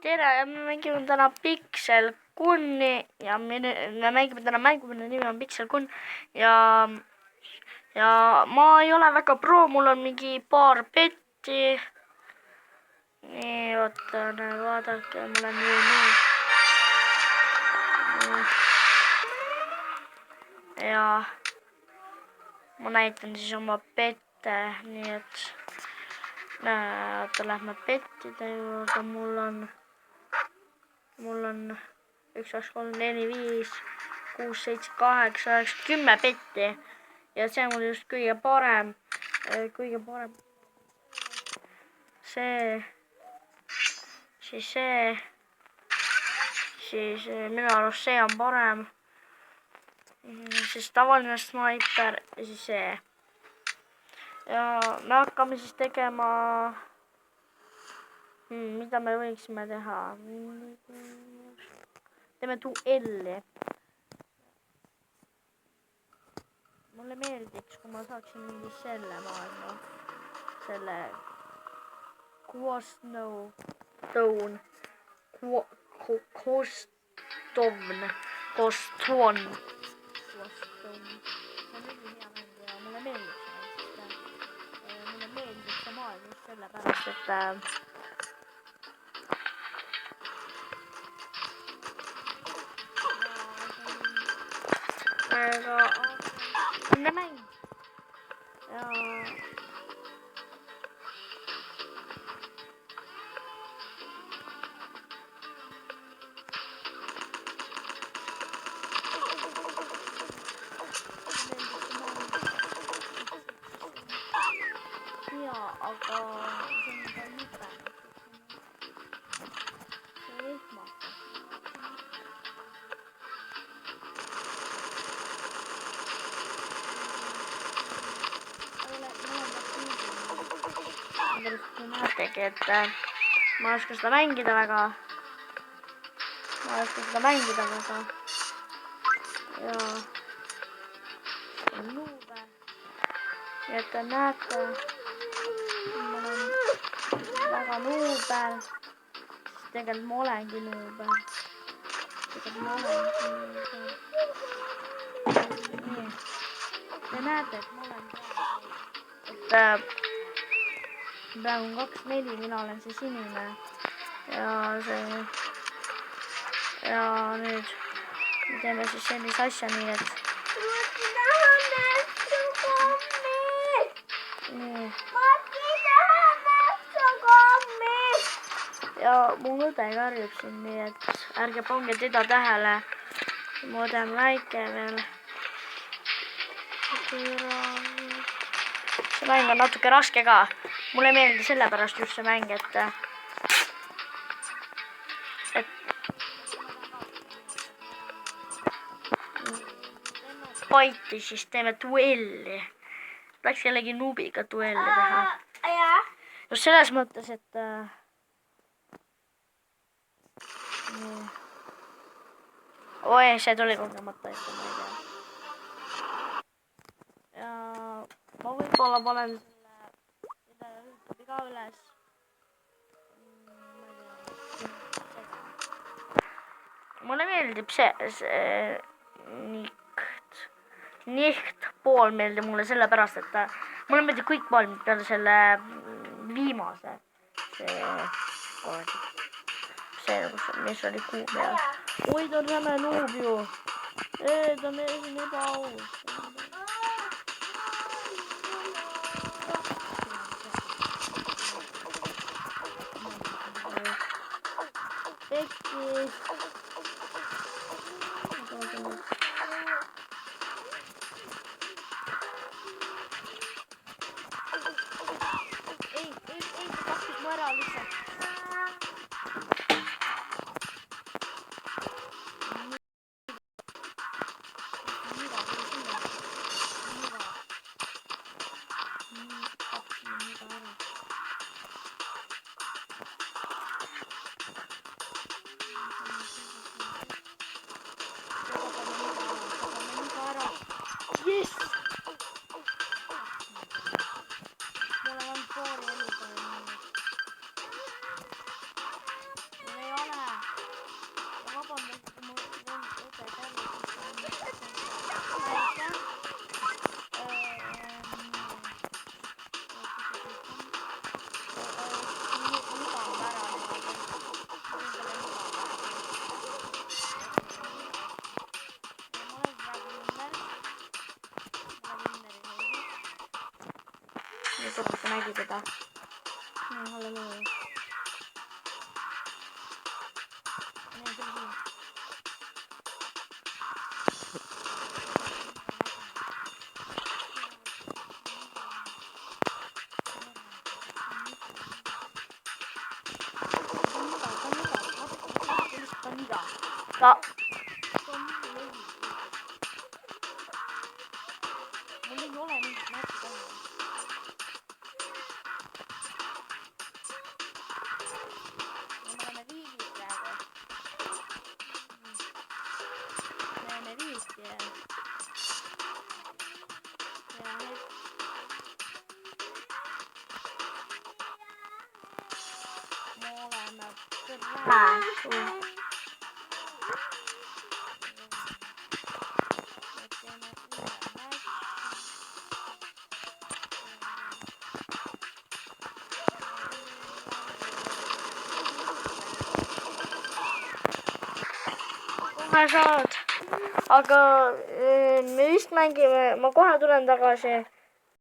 tere, me mängime täna Pixel Gun'i ja me mängime täna mängu, mille nimi on Pixel Gun ja ma ei ole väga pro, mul on mingi paar petti. nii, oota, vaadake, mul on nii. ja ma näitan siis oma pette, nii et oota, lähme pettide juurde, mul on 1, 2, 3, 4, 5, 6, 7, 8, 9, 10 petti ja see on mul just kõige parem. See, siis minu arust see on parem. Siis tavaline snaiper ja siis see. Ja me hakkame siis tegema, mida me võiksime teha. Teeme duelli. Mulle meeldiks, kui ma saaksin mingi selle maailma. Selle Koston. Mulle meeldib see maailm just sellepärast, et minna mäng ja aga see on ka jube. See ehmatab. näetegi, et ma ei oska seda mängida väga. Ja nuube. Ja et te näete, ma olen väga nuubel. Siis tegelikult ma olengi nuubel. Nii. Te näete, et ma olen praegu on 2-4, mina olen see sinine ja nüüd me teeme siis sellise asja nii, et ja mu õde karjub siin, nii et ärge pange teda tähele. Mu õde on väike veel. See mäng on natuke raske ka. Mulle ei meeldi sellepärast just see mäng, et fighti, siis teeme duelli. Läks jällegi nuubiga duelli teha. Just selles mõttes, et oi, see tuli kogemata ette, ma ei tea. Ja ma võib-olla panen selle YouTube'i ka üles. Mulle meeldib see nicht pool meeldib mulle sellepärast, et mulle meeldib kõik maailmad peale selle viimase. See, mis oli kuu peal. Oi, ta on räme nuub ju. Ta on ebaaus. Tekkis. Ei, tahtsid mu ära lihtsalt. ta nägi teda. Halleluuja. Ta. Mul ei ole mingit märki täna. Me oleme viigis praegu. Me oleme viis ja nüüd me oleme praegu. Kohe saad, aga me vist mängime, ma kohe tulen tagasi.